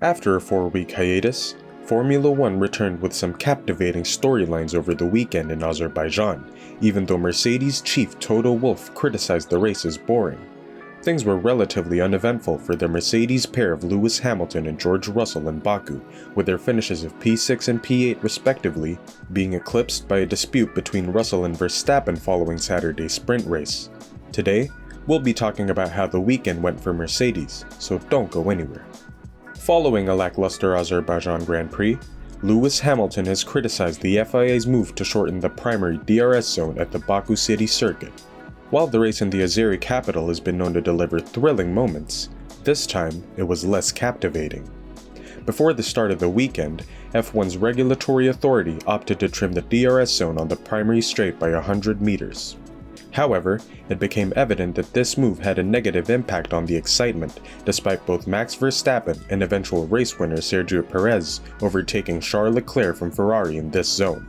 After a 4-week hiatus, Formula One returned with some captivating storylines over the weekend in Azerbaijan, even though Mercedes chief Toto Wolff criticized the race as boring. Things were relatively uneventful for the Mercedes pair of Lewis Hamilton and George Russell in Baku, with their finishes of P6 and P8 respectively being eclipsed by a dispute between Russell and Verstappen following Saturday's sprint race. Today, we'll be talking about how the weekend went for Mercedes, so don't go anywhere. Following a lackluster Azerbaijan Grand Prix, Lewis Hamilton has criticized the FIA's move to shorten the primary DRS zone at the Baku City circuit. While the race in the Azeri capital has been known to deliver thrilling moments, this time it was less captivating. Before the start of the weekend, F1's regulatory authority opted to trim the DRS zone on the primary straight by 100 meters. However, it became evident that this move had a negative impact on the excitement, despite both Max Verstappen and eventual race winner Sergio Perez overtaking Charles Leclerc from Ferrari in this zone.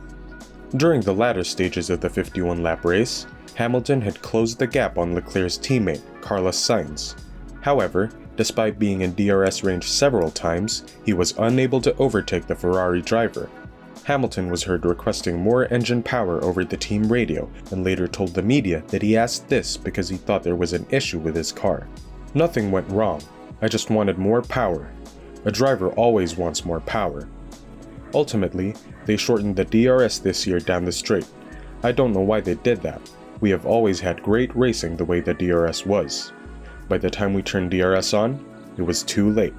During the latter stages of the 51-lap race, Hamilton had closed the gap on Leclerc's teammate, Carlos Sainz. However, despite being in DRS range several times, he was unable to overtake the Ferrari driver. Hamilton was heard requesting more engine power over the team radio and later told the media that he asked this because he thought there was an issue with his car. "Nothing went wrong. I just wanted more power. A driver always wants more power." Ultimately, they shortened the DRS this year down the straight. I don't know why they did that. We have always had great racing the way the DRS was. By the time we turned DRS on, it was too late.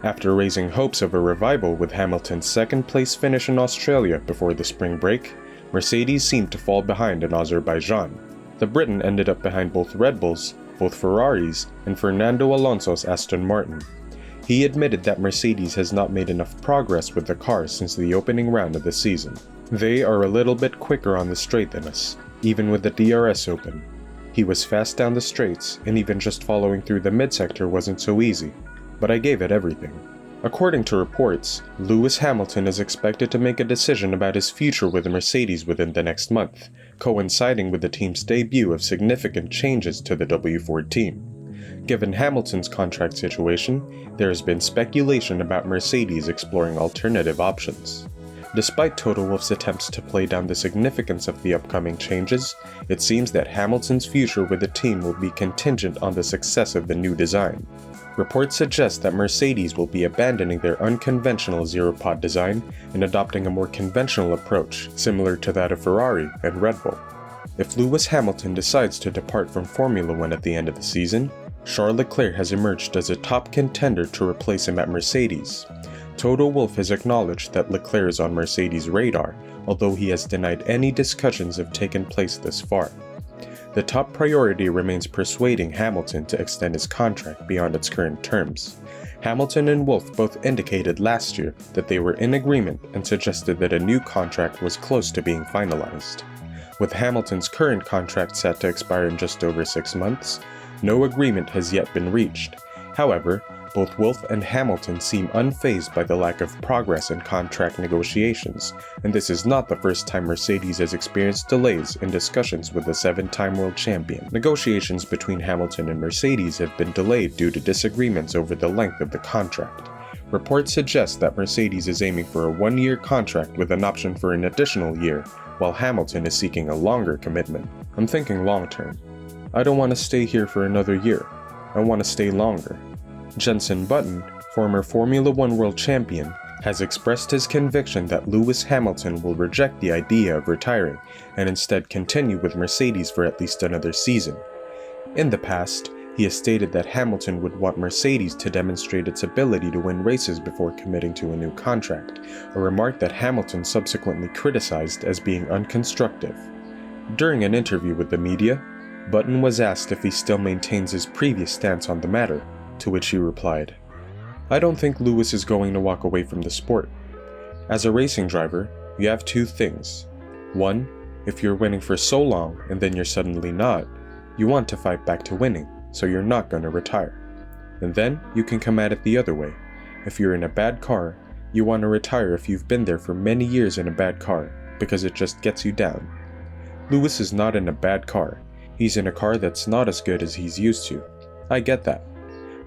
After raising hopes of a revival with Hamilton's second-place finish in Australia before the spring break, Mercedes seemed to fall behind in Azerbaijan. The Briton ended up behind both Red Bulls, both Ferraris, and Fernando Alonso's Aston Martin. He admitted that Mercedes has not made enough progress with the car since the opening round of the season. "They are a little bit quicker on the straight than us, even with the DRS open. He was fast down the straights, and even just following through the mid-sector wasn't so easy. But I gave it everything." According to reports, Lewis Hamilton is expected to make a decision about his future with Mercedes within the next month, coinciding with the team's debut of significant changes to the W4 team. Given Hamilton's contract situation, there has been speculation about Mercedes exploring alternative options. Despite Toto Wolff's attempts to play down the significance of the upcoming changes, it seems that Hamilton's future with the team will be contingent on the success of the new design. Reports suggest that Mercedes will be abandoning their unconventional zero-pod design and adopting a more conventional approach, similar to that of Ferrari and Red Bull. If Lewis Hamilton decides to depart from Formula One at the end of the season, Charles Leclerc has emerged as a top contender to replace him at Mercedes. Toto Wolff has acknowledged that Leclerc is on Mercedes' radar, although he has denied any discussions have taken place this far. The top priority remains persuading Hamilton to extend his contract beyond its current terms. Hamilton and Wolff both indicated last year that they were in agreement and suggested that a new contract was close to being finalized. With Hamilton's current contract set to expire in just over 6 months, no agreement has yet been reached. However, both Wolff and Hamilton seem unfazed by the lack of progress in contract negotiations, and this is not the first time Mercedes has experienced delays in discussions with the 7-time world champion. Negotiations between Hamilton and Mercedes have been delayed due to disagreements over the length of the contract. Reports suggest that Mercedes is aiming for a 1-year contract with an option for an additional year, while Hamilton is seeking a longer commitment. "I'm thinking long-term. I don't want to stay here for another year. I want to stay longer." Jenson Button, former Formula One world champion, has expressed his conviction that Lewis Hamilton will reject the idea of retiring and instead continue with Mercedes for at least another season. In the past, he has stated that Hamilton would want Mercedes to demonstrate its ability to win races before committing to a new contract, a remark that Hamilton subsequently criticized as being unconstructive. During an interview with the media, Button was asked if he still maintains his previous stance on the matter, to which he replied, "I don't think Lewis is going to walk away from the sport. As a racing driver, you have 2 things. One, if you're winning for so long and then you're suddenly not, you want to fight back to winning, so you're not going to retire. And then you can come at it the other way. If you're in a bad car, you want to retire if you've been there for many years in a bad car, because it just gets you down. Lewis is not in a bad car. He's in a car that's not as good as he's used to. I get that.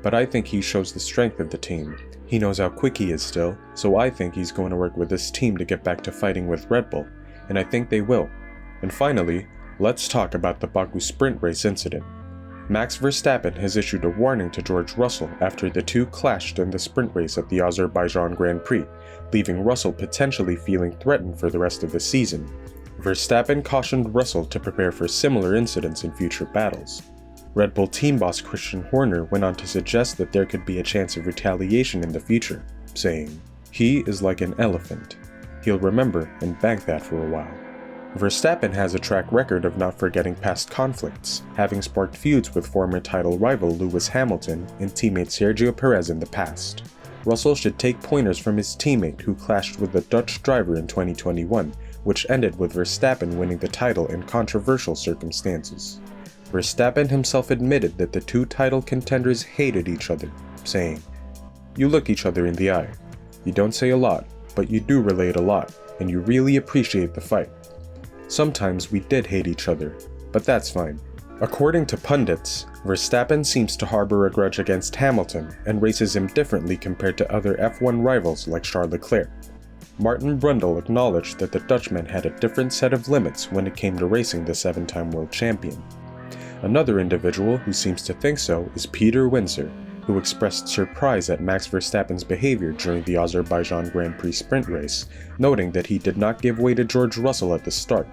But I think he shows the strength of the team. He knows how quick he is still, so I think he's going to work with this team to get back to fighting with Red Bull, and I think they will. And finally, let's talk about the Baku sprint race incident. Max Verstappen has issued a warning to George Russell after the two clashed in the sprint race at the Azerbaijan Grand Prix, leaving Russell potentially feeling threatened for the rest of the season. Verstappen cautioned Russell to prepare for similar incidents in future battles. Red Bull team boss Christian Horner went on to suggest that there could be a chance of retaliation in the future, saying, "He is like an elephant. He'll remember and bank that for a while." Verstappen has a track record of not forgetting past conflicts, having sparked feuds with former title rival Lewis Hamilton and teammate Sergio Perez in the past. Russell should take pointers from his teammate who clashed with the Dutch driver in 2021, which ended with Verstappen winning the title in controversial circumstances. Verstappen himself admitted that the two title contenders hated each other, saying, "You look each other in the eye. You don't say a lot, but you do relate a lot, and you really appreciate the fight. Sometimes we did hate each other, but that's fine." According to pundits, Verstappen seems to harbor a grudge against Hamilton and races him differently compared to other F1 rivals like Charles Leclerc. Martin Brundle acknowledged that the Dutchman had a different set of limits when it came to racing the 7-time world champion. Another individual who seems to think so is Peter Windsor, who expressed surprise at Max Verstappen's behavior during the Azerbaijan Grand Prix sprint race, noting that he did not give way to George Russell at the start.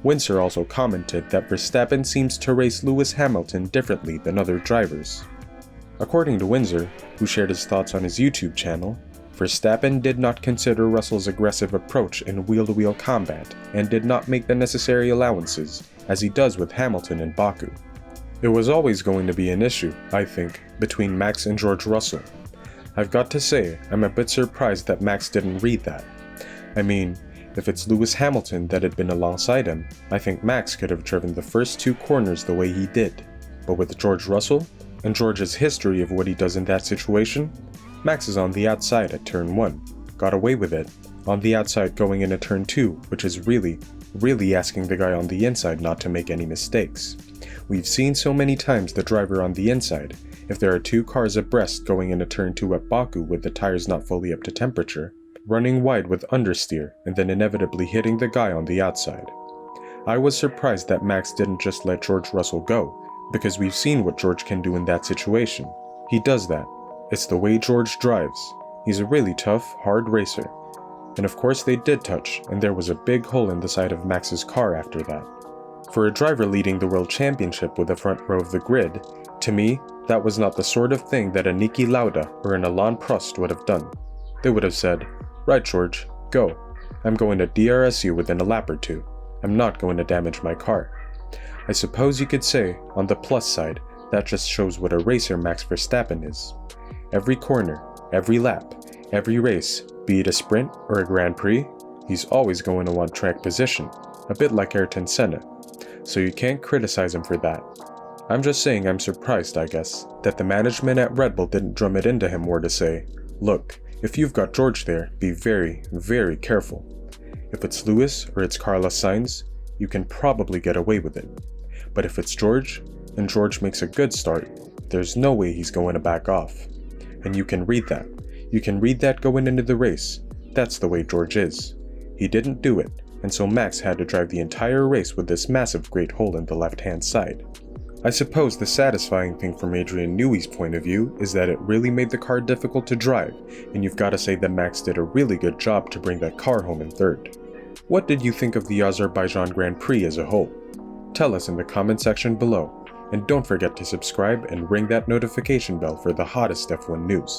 Windsor also commented that Verstappen seems to race Lewis Hamilton differently than other drivers. According to Windsor, who shared his thoughts on his YouTube channel, Verstappen did not consider Russell's aggressive approach in wheel-to-wheel combat and did not make the necessary allowances, as he does with Hamilton in Baku. It was always going to be an issue, I think, between Max and George Russell. I've got to say, I'm a bit surprised that Max didn't read that. I mean, if it's Lewis Hamilton that had been alongside him, I think Max could have driven the first two corners the way he did. But with George Russell, and George's history of what he does in that situation, Max is on the outside at turn 1, got away with it, on the outside going into turn 2, which is really asking the guy on the inside not to make any mistakes. We've seen so many times the driver on the inside, if there are two cars abreast going into turn 2 at Baku with the tires not fully up to temperature, running wide with understeer and then inevitably hitting the guy on the outside. I was surprised that Max didn't just let George Russell go, because we've seen what George can do in that situation. He does that. It's the way George drives. He's a really tough, hard racer. And of course they did touch, and there was a big hole in the side of Max's car after that. For a driver leading the World Championship with the front row of the grid, to me, that was not the sort of thing that a Niki Lauda or an Alain Prost would have done. They would have said, "Right, George, go. I'm going to DRS you within a lap or two. I'm not going to damage my car." I suppose you could say, on the plus side, that just shows what a racer Max Verstappen is. Every corner, every lap, every race, be it a sprint or a Grand Prix, he's always going to want track position, a bit like Ayrton Senna. So you can't criticize him for that. I'm just saying I'm surprised, I guess, that the management at Red Bull didn't drum it into him more to say, "Look, if you've got George there, be very, very careful. If it's Lewis or it's Carlos Sainz, you can probably get away with it. But if it's George, and George makes a good start, there's no way he's going to back off." And you can read that. You can read that going into the race. That's the way George is. He didn't do it, and so Max had to drive the entire race with this massive great hole in the left-hand side. I suppose the satisfying thing from Adrian Newey's point of view is that it really made the car difficult to drive, and you've got to say that Max did a really good job to bring that car home in third. What did you think of the Azerbaijan Grand Prix as a whole? Tell us in the comment section below, and don't forget to subscribe and ring that notification bell for the hottest F1 news.